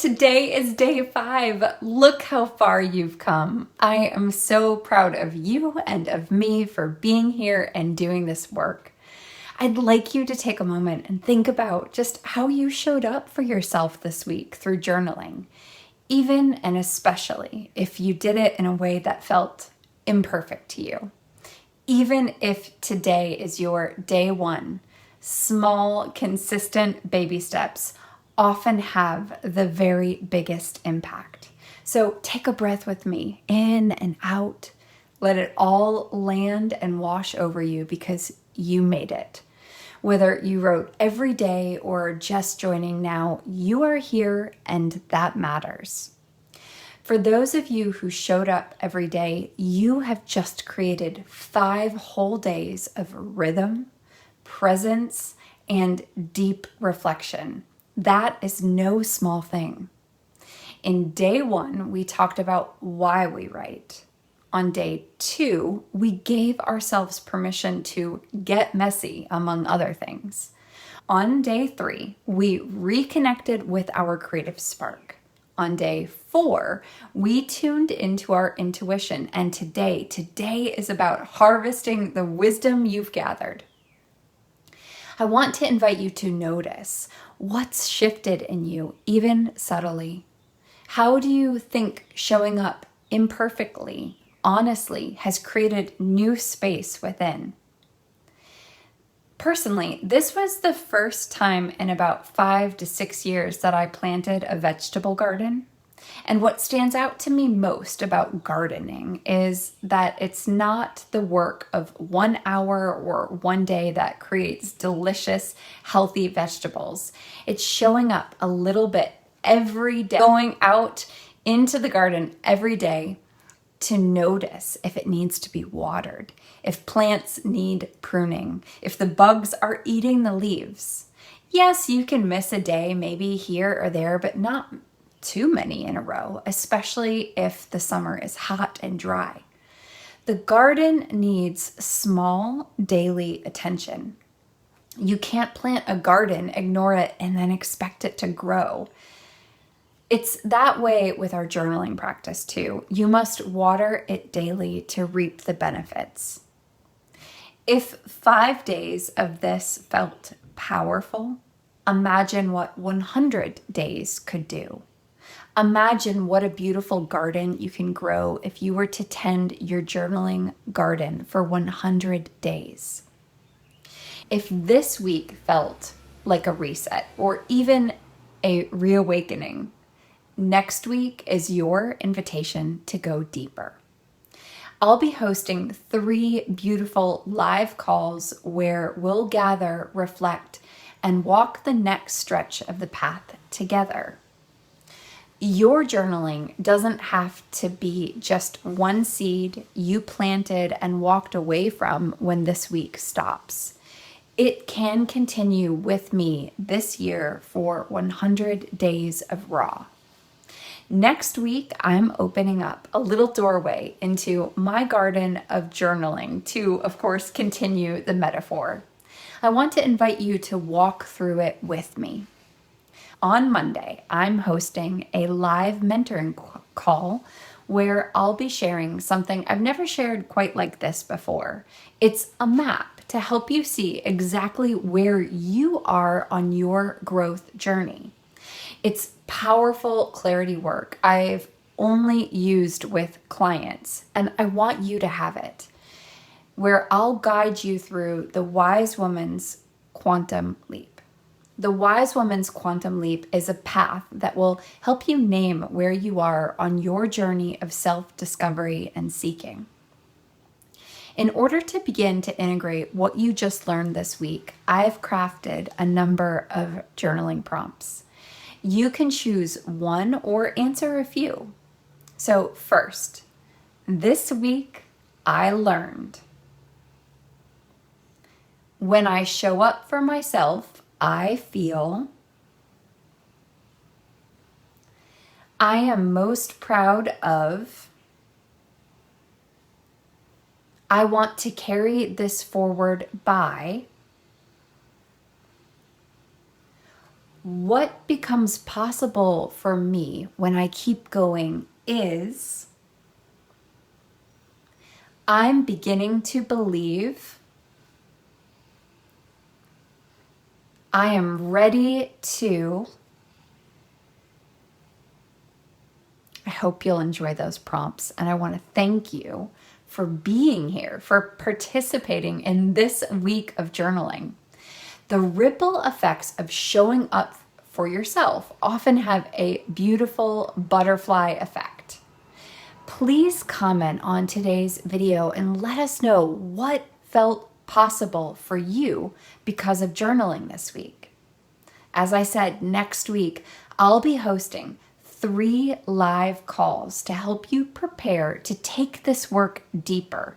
Today is day 5. Look how far you've come. I am so proud of you and of me for being here and doing this work. I'd like you to take a moment and think about just how you showed up for yourself this week through journaling, even and especially if you did it in a way that felt imperfect to you. Even if today is your day 1, small, consistent baby steps often have the very biggest impact. So take a breath with me, in and out. Let it all land and wash over you because you made it. Whether you wrote every day or just joining now, you are here and that matters. For those of you who showed up every day, you have just created 5 whole days of rhythm, presence, and deep reflection. That is no small thing. In day 1, we talked about why we write. On day 2, we gave ourselves permission to get messy, among other things. On day 3, we reconnected with our creative spark. On day 4, we tuned into our intuition, and today is about harvesting the wisdom you've gathered. I want to invite you to notice what's shifted in you, even subtly. How do you think showing up imperfectly, honestly, has created new space within? Personally, this was the first time in about 5 to 6 years that I planted a vegetable garden. And what stands out to me most about gardening is that it's not the work of 1 hour or 1 day that creates delicious, healthy vegetables. It's showing up a little bit every day, going out into the garden every day to notice if it needs to be watered, if plants need pruning, if the bugs are eating the leaves. Yes, you can miss a day, maybe here or there, but not too many in a row, especially if the summer is hot and dry. The garden needs small daily attention. You can't plant a garden, ignore it, and then expect it to grow. It's that way with our journaling practice too. You must water it daily to reap the benefits. If 5 days of this felt powerful, imagine what 100 days could do. Imagine what a beautiful garden you can grow if you were to tend your journaling garden for 100 days. If this week felt like a reset or even a reawakening, next week is your invitation to go deeper. I'll be hosting 3 beautiful live calls where we'll gather, reflect, and walk the next stretch of the path together. Your journaling doesn't have to be just one seed you planted and walked away from when this week stops. It can continue with me this year for 100 days of raw. Next week, I'm opening up a little doorway into my garden of journaling to, of course, continue the metaphor. I want to invite you to walk through it with me. On Monday, I'm hosting a live mentoring call where I'll be sharing something I've never shared quite like this before. It's a map to help you see exactly where you are on your growth journey. It's powerful clarity work I've only used with clients, and I want you to have it, where I'll guide you through the Wise Woman's Quantum Leap. The Wise Woman's Quantum Leap is a path that will help you name where you are on your journey of self-discovery and seeking. In order to begin to integrate what you just learned this week, I've crafted a number of journaling prompts. You can choose one or answer a few. So first, this week I learned. When I show up for myself, I feel I am most proud of. I want to carry this forward by. What becomes possible for me when I keep going is I'm beginning to believe I am ready to. I hope you'll enjoy those prompts, and I want to thank you for being here, for participating in this week of journaling. The ripple effects of showing up for yourself often have a beautiful butterfly effect. Please comment on today's video and let us know what felt possible for you because of journaling this week. As I said, next week I'll be hosting 3 live calls to help you prepare to take this work deeper,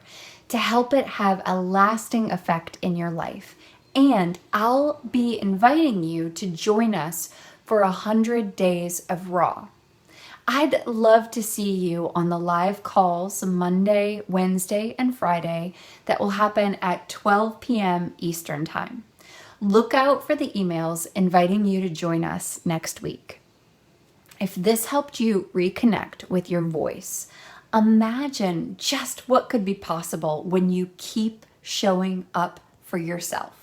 to help it have a lasting effect in your life. And I'll be inviting you to join us for 100 days of raw. I'd love to see you on the live calls Monday, Wednesday, and Friday that will happen at 12 p.m. Eastern Time. Look out for the emails inviting you to join us next week. If this helped you reconnect with your voice, imagine just what could be possible when you keep showing up for yourself.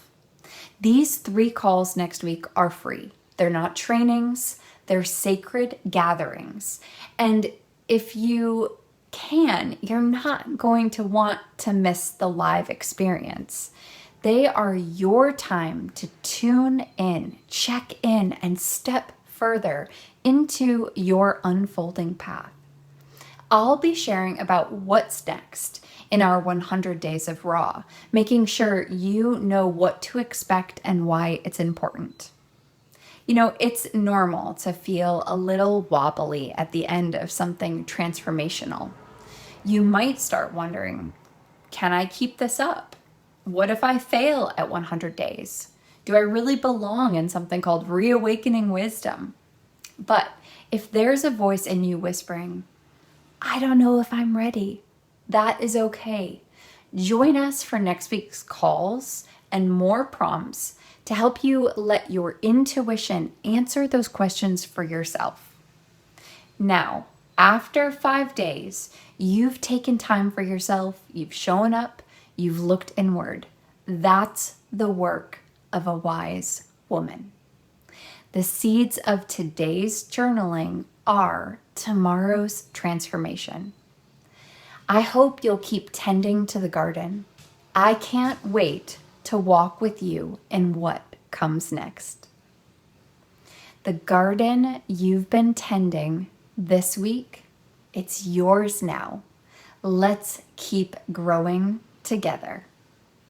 These 3 calls next week are free. They're not trainings, they're sacred gatherings. And if you can, you're not going to want to miss the live experience. They are your time to tune in, check in, and step further into your unfolding path. I'll be sharing about what's next in our 100 days of raw, making sure you know what to expect and why it's important. You know, it's normal to feel a little wobbly at the end of something transformational. You might start wondering, can I keep this up? What if I fail at 100 days? Do I really belong in something called reawakening wisdom? But if there's a voice in you whispering, I don't know if I'm ready, that is okay. Join us for next week's calls and more prompts to help you let your intuition answer those questions for yourself. Now, after 5 days, you've taken time for yourself, you've shown up, you've looked inward. That's the work of a wise woman. The seeds of today's journaling are tomorrow's transformation. I hope you'll keep tending to the garden. I can't wait to walk with you in what comes next. The garden you've been tending this week, it's yours now. Let's keep growing together.